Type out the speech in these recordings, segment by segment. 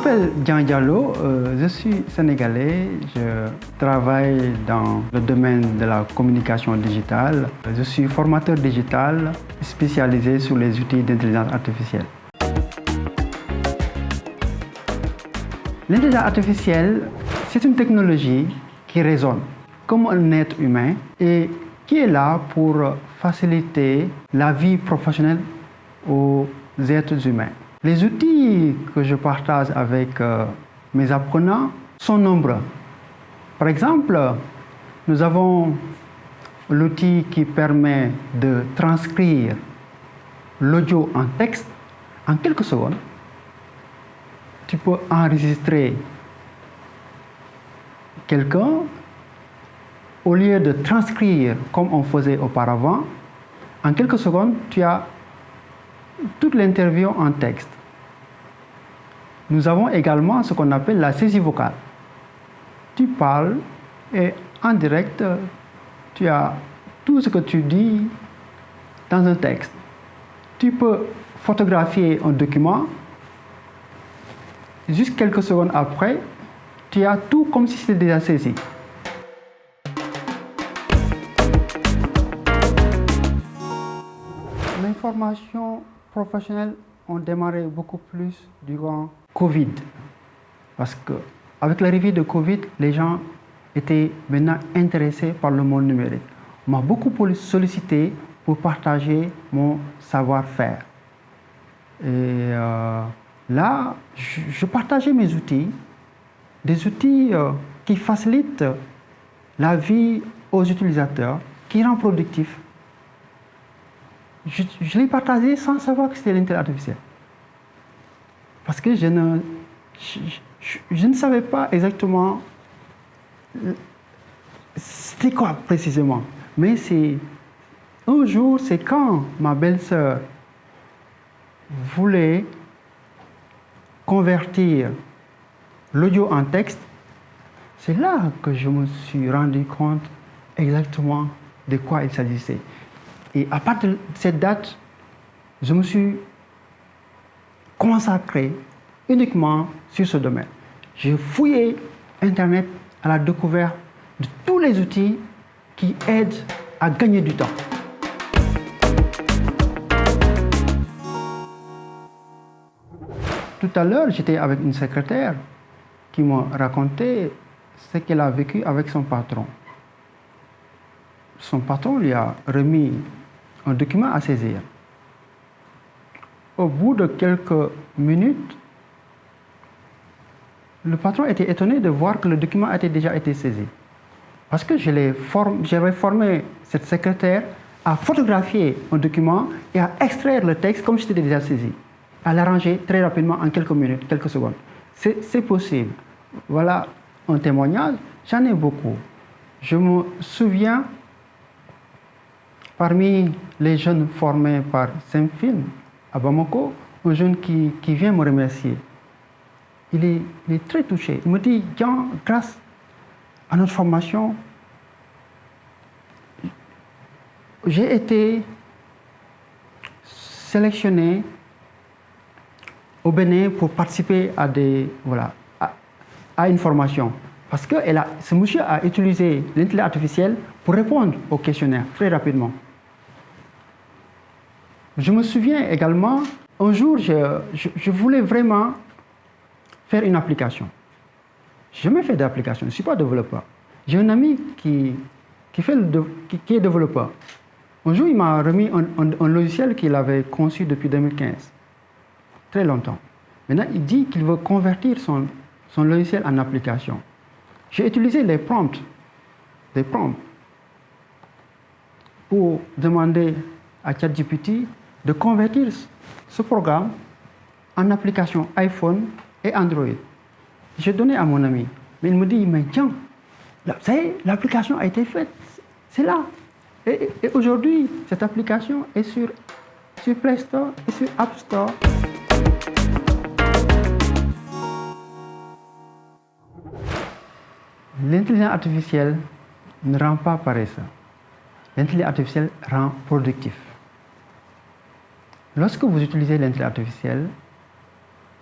m'appelle Dian Diallo, je suis sénégalais, je travaille dans le domaine de la communication digitale. Je suis formateur digital spécialisé sur les outils d'intelligence artificielle. L'intelligence artificielle, c'est une technologie qui raisonne comme un être humain et qui est là pour faciliter la vie professionnelle aux êtres humains. Les outils que je partage avec mes apprenants sont nombreux. Par exemple, nous avons l'outil qui permet de transcrire l'audio en texte en quelques secondes. Tu peux enregistrer quelqu'un, au lieu de transcrire comme on faisait auparavant, en quelques secondes, tu as toute l'interview en texte. Nous avons également ce qu'on appelle la saisie vocale. Tu parles et en direct, tu as tout ce que tu dis dans un texte. Tu peux photographier un document. Juste quelques secondes après, tu as tout comme si c'était déjà saisi. Mes formations professionnelles ont démarré beaucoup plus durant Covid. Parce qu'avec l'arrivée de Covid, les gens étaient maintenant intéressés par le monde numérique. On m'a beaucoup sollicité pour partager mon savoir-faire. Et là, je partageais mes outils, des outils qui facilitent la vie aux utilisateurs, qui rendent productifs. Je l'ai partagé sans savoir que c'était l'intelligence artificielle. Parce que je ne savais pas exactement c'était quoi précisément. Mais un jour, c'est quand ma belle-sœur voulait convertir l'audio en texte, c'est là que je me suis rendu compte exactement de quoi il s'agissait. Et à partir de cette date, je me suis consacré uniquement sur ce domaine. J'ai fouillé Internet à la découverte de tous les outils qui aident à gagner du temps. Tout à l'heure, j'étais avec une secrétaire qui m'a raconté ce qu'elle a vécu avec son patron. Son patron lui a remis un document à saisir. Au bout de quelques minutes, le patron était étonné de voir que le document avait déjà été saisi. Parce que j'avais formé cette secrétaire à photographier un document et à extraire le texte comme si c'était déjà saisi, à l'arranger très rapidement en quelques minutes, quelques secondes. C'est possible. Voilà un témoignage, j'en ai beaucoup. Je me souviens, parmi les jeunes formés par Semfin à Bamako, un jeune qui vient me remercier. Il est très touché. Il me dit, Dian, grâce à notre formation, j'ai été sélectionné au Bénin pour participer à une formation. Parce que ce monsieur a utilisé l'intelligence artificielle pour répondre au questionnaire très rapidement. Je me souviens également, un jour, je voulais vraiment faire une application. Je n'ai jamais fait d'application, je ne suis pas développeur. J'ai un ami qui est développeur. Un jour, il m'a remis un logiciel qu'il avait conçu depuis 2015, très longtemps. Maintenant, il dit qu'il veut convertir son logiciel en application. J'ai utilisé des prompts pour demander à ChatGPT de convertir ce programme en application iPhone et Android. J'ai donné à mon ami, mais il me dit, mais tiens, ça y est, l'application a été faite, c'est là. Et aujourd'hui, cette application est sur Play Store et sur App Store. L'intelligence artificielle ne rend pas paresseux. L'intelligence artificielle rend productif. Lorsque vous utilisez l'intelligence artificielle,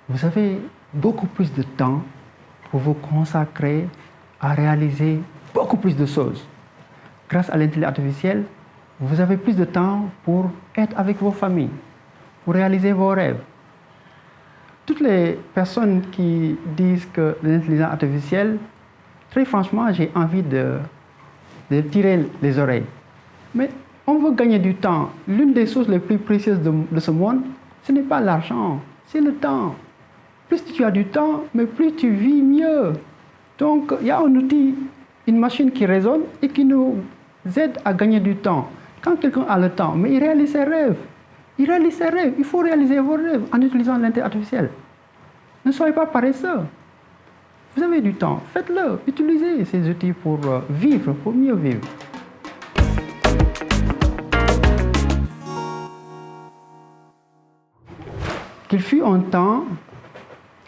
vous avez beaucoup plus de temps pour vous consacrer à réaliser beaucoup plus de choses. Grâce à l'intelligence artificielle, vous avez plus de temps pour être avec vos familles, pour réaliser vos rêves. Toutes les personnes qui disent que l'intelligence artificielle, très franchement, j'ai envie de tirer les oreilles. Mais on veut gagner du temps. L'une des choses les plus précieuses de ce monde, ce n'est pas l'argent, c'est le temps. Plus tu as du temps, mais plus tu vis mieux. Donc, il y a un outil, une machine qui résonne et qui nous aide à gagner du temps. Quand quelqu'un a le temps, mais il réalise ses rêves. Il réalise ses rêves. Il faut réaliser vos rêves en utilisant l'intelligence artificielle. Ne soyez pas paresseux. Vous avez du temps, faites-le. Utilisez ces outils pour vivre, pour mieux vivre. Qu'il fut un temps,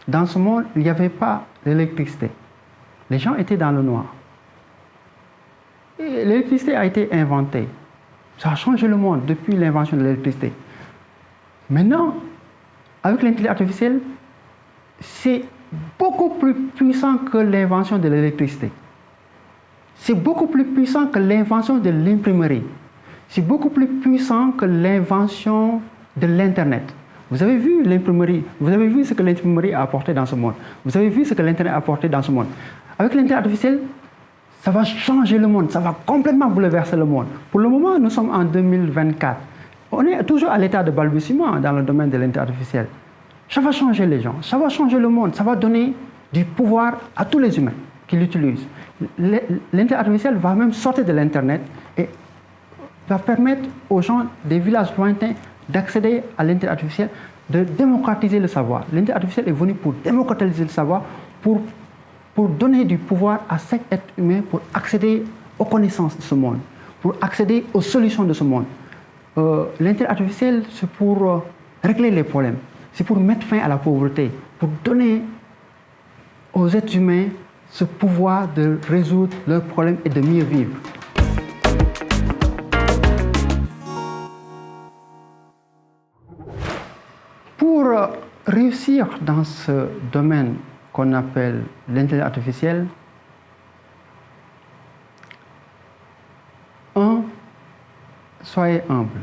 dans ce monde, il n'y avait pas d'électricité. Les gens étaient dans le noir. Et l'électricité a été inventée. Ça a changé le monde depuis l'invention de l'électricité. Maintenant, avec l'intelligence artificielle, c'est beaucoup plus puissant que l'invention de l'électricité. C'est beaucoup plus puissant que l'invention de l'imprimerie. C'est beaucoup plus puissant que l'invention de l'Internet. Vous avez vu l'imprimerie, vous avez vu ce que l'imprimerie a apporté dans ce monde. Vous avez vu ce que l'Internet a apporté dans ce monde. Avec l'intelligence artificielle, ça va changer le monde, ça va complètement bouleverser le monde. Pour le moment, nous sommes en 2024. On est toujours à l'état de balbutiement dans le domaine de l'intelligence artificielle. Ça va changer les gens, ça va changer le monde, ça va donner du pouvoir à tous les humains qui l'utilisent. L'intelligence artificielle va même sortir de l'Internet et va permettre aux gens des villages lointains d'accéder à l'intelligence artificielle, de démocratiser le savoir. L'intelligence artificielle est venue pour démocratiser le savoir, pour donner du pouvoir à chaque être humain pour accéder aux connaissances de ce monde, pour accéder aux solutions de ce monde. L'intelligence artificielle, c'est pour régler les problèmes, c'est pour mettre fin à la pauvreté, pour donner aux êtres humains ce pouvoir de résoudre leurs problèmes et de mieux vivre. Pour réussir dans ce domaine qu'on appelle l'intelligence artificielle, soyez humble.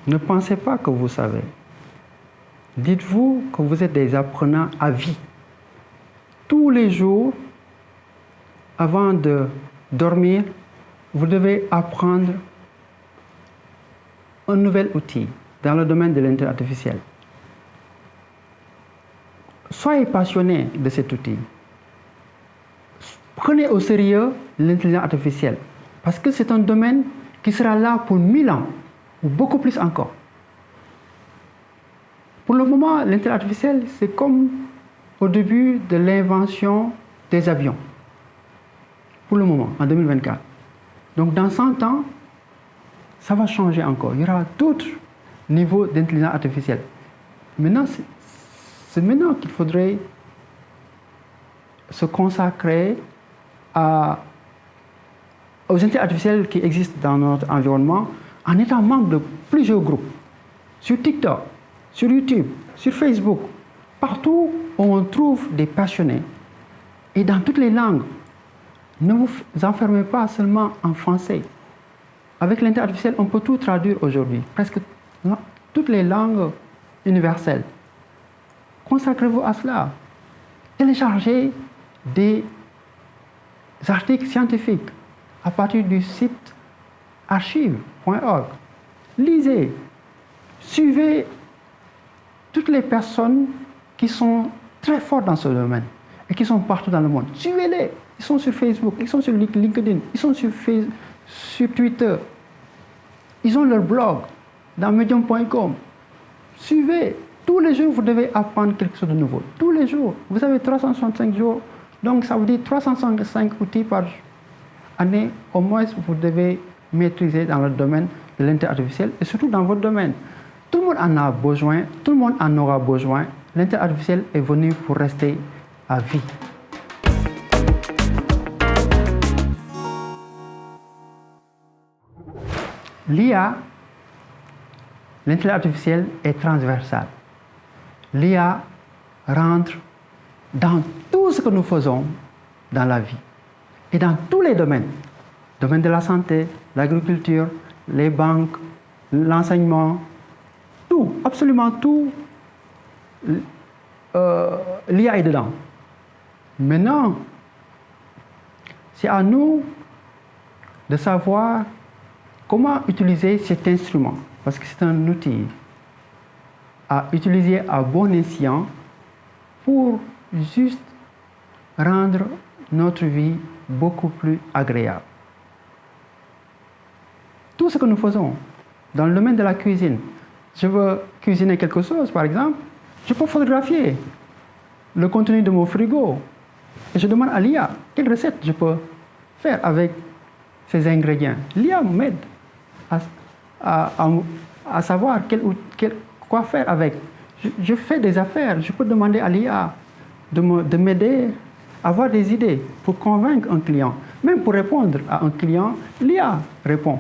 Ne pensez pas que vous savez. Dites-vous que vous êtes des apprenants à vie. Tous les jours, avant de dormir, vous devez apprendre un nouvel outil dans le domaine de l'intelligence artificielle. Soyez passionné de cet outil. Prenez au sérieux l'intelligence artificielle parce que c'est un domaine qui sera là pour 1000 ans ou beaucoup plus encore. Pour le moment, l'intelligence artificielle, c'est comme au début de l'invention des avions. Pour le moment, en 2024. Donc dans 100 ans, ça va changer encore. Il y aura d'autres niveaux d'intelligence artificielle. Maintenant, c'est maintenant qu'il faudrait se consacrer aux intelligences artificielles qui existent dans notre environnement en étant membre de plusieurs groupes. Sur TikTok, sur YouTube, sur Facebook, partout où on trouve des passionnés. Et dans toutes les langues. Ne vous enfermez pas seulement en français. Avec l'intelligence artificielle, on peut tout traduire aujourd'hui, presque toutes les langues universelles. Consacrez-vous à cela. Téléchargez des articles scientifiques à partir du site archive.org. Lisez, suivez toutes les personnes qui sont très fortes dans ce domaine et qui sont partout dans le monde. Suivez-les. Ils sont sur Facebook, ils sont sur LinkedIn, ils sont sur Twitter. Ils ont leur blog dans medium.com. Suivez. Tous les jours, vous devez apprendre quelque chose de nouveau. Tous les jours. Vous avez 365 jours. Donc, ça vous dit 365 outils par année. Au moins, vous devez maîtriser dans le domaine de l'intelligence artificielle et surtout dans votre domaine. Tout le monde en a besoin. Tout le monde en aura besoin. L'intelligence artificielle est venue pour rester à vie. L'IA, l'intelligence artificielle, est transversale. l'IA rentre dans tout ce que nous faisons dans la vie et dans tous les domaines. Le domaine de la santé, l'agriculture, les banques, l'enseignement, tout, absolument tout, l'IA est dedans. Maintenant, c'est à nous de savoir comment utiliser cet instrument, parce que c'est un outil à utiliser à bon escient pour juste rendre notre vie beaucoup plus agréable. Tout ce que nous faisons dans le domaine de la cuisine, je veux cuisiner quelque chose par exemple, je peux photographier le contenu de mon frigo et je demande à l'IA quelle recette je peux faire avec ces ingrédients. L'IA m'aide à savoir quoi faire avec. Je fais des affaires, je peux demander à l'IA de m'aider à avoir des idées pour convaincre un client. Même pour répondre à un client, l'IA répond.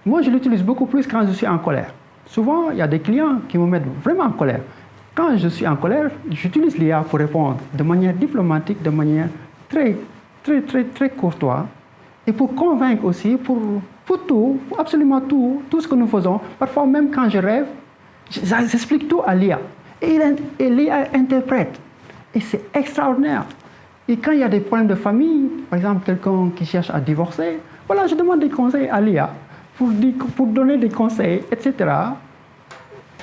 Moi, je l'utilise beaucoup plus quand je suis en colère. Souvent, il y a des clients qui me mettent vraiment en colère. Quand je suis en colère, j'utilise l'IA pour répondre de manière diplomatique, de manière très courtoise. Et pour convaincre aussi, pour tout, pour absolument tout ce que nous faisons. Parfois, même quand je rêve, j'explique tout à l'IA. Et l'IA interprète. Et c'est extraordinaire. Et quand il y a des problèmes de famille, par exemple, quelqu'un qui cherche à divorcer, voilà, je demande des conseils à l'IA pour donner des conseils, etc.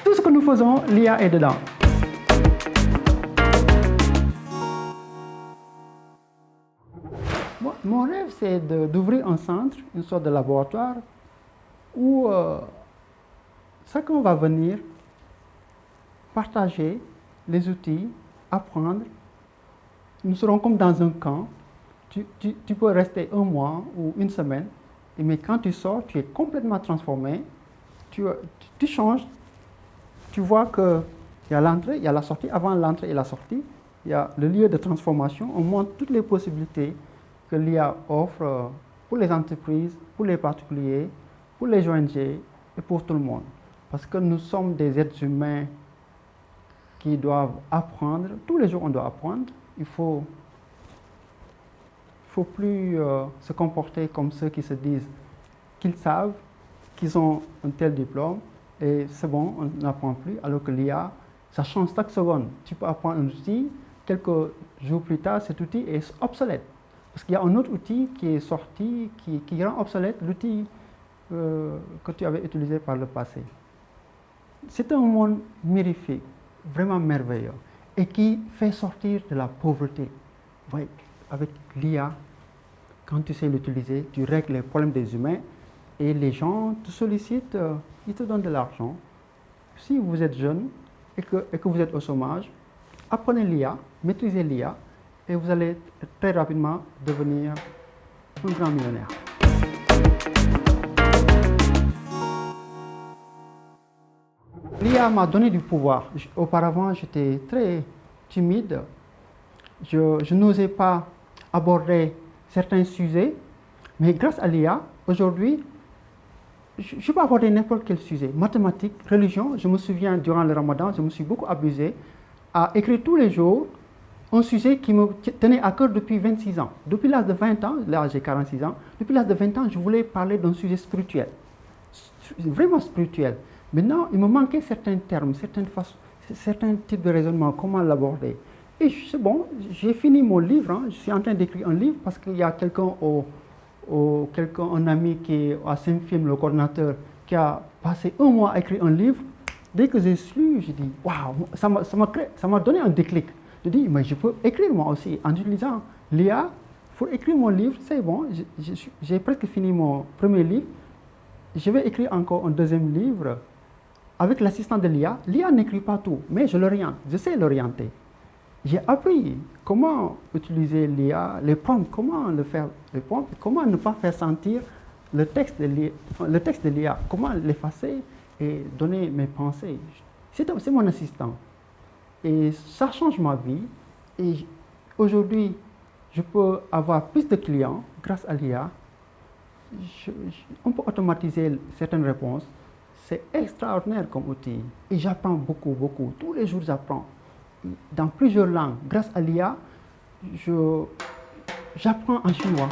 Tout ce que nous faisons, l'IA est dedans. Mon rêve, c'est d'ouvrir un centre, une sorte de laboratoire, où chacun va venir partager les outils, apprendre. Nous serons comme dans un camp. Tu peux rester un mois ou une semaine, mais quand tu sors, tu es complètement transformé. Tu changes. Tu vois qu'il y a l'entrée, il y a la sortie. Avant l'entrée et la sortie, il y a le lieu de transformation. On montre toutes les possibilités que l'IA offre pour les entreprises, pour les particuliers, pour les ONG et pour tout le monde. Parce que nous sommes des êtres humains qui doivent apprendre. Tous les jours, on doit apprendre. Il faut plus se comporter comme ceux qui se disent qu'ils savent, qu'ils ont un tel diplôme, et c'est bon, on n'apprend plus, alors que l'IA, ça change chaque seconde. Tu peux apprendre un outil, quelques jours plus tard, cet outil est obsolète. Parce qu'il y a un autre outil qui est sorti, qui rend obsolète l'outil que tu avais utilisé par le passé. C'est un monde mirifique, vraiment merveilleux, et qui fait sortir de la pauvreté. Oui, avec l'IA, quand tu sais l'utiliser, tu règles les problèmes des humains et les gens te sollicitent, ils te donnent de l'argent. Si vous êtes jeune et que vous êtes au chômage, apprenez l'IA, maîtrisez l'IA et vous allez très rapidement devenir un grand millionnaire. L'IA m'a donné du pouvoir. Auparavant, j'étais très timide. Je n'osais pas aborder certains sujets, mais grâce à l'IA, aujourd'hui, je peux aborder n'importe quel sujet. Mathématiques, religion, je me souviens, durant le Ramadan, je me suis beaucoup amusé à écrire tous les jours un sujet qui me tenait à cœur depuis 26 ans. Depuis l'âge de 20 ans, là j'ai 46 ans, depuis l'âge de 20 ans, je voulais parler d'un sujet spirituel, vraiment spirituel. Maintenant, il me manquait certains termes, certains types de raisonnement, comment l'aborder. Et c'est bon, j'ai fini mon livre, hein. Je suis en train d'écrire un livre parce qu'il y a un ami qui est à Saint-Film, le coordinateur, qui a passé un mois à écrire un livre. Dès que j'ai lu, j'ai dit, waouh, ça m'a donné un déclic. Je dis, mais je peux écrire moi aussi en utilisant l'IA pour écrire mon livre, c'est bon, j'ai presque fini mon premier livre. Je vais écrire encore un deuxième livre avec l'assistant de l'IA. L'IA n'écrit pas tout, mais je l'oriente, je sais l'orienter. J'ai appris comment utiliser l'IA, les prompts, comment le faire, les prompts, comment ne pas faire sentir le texte de l'IA, comment l'effacer et donner mes pensées. C'est mon assistant. Et ça change ma vie. Et aujourd'hui, je peux avoir plus de clients grâce à l'IA. On peut automatiser certaines réponses. C'est extraordinaire comme outil. Et j'apprends beaucoup. Tous les jours, j'apprends. dans plusieurs langues. Grâce à l'IA, j'apprends en chinois.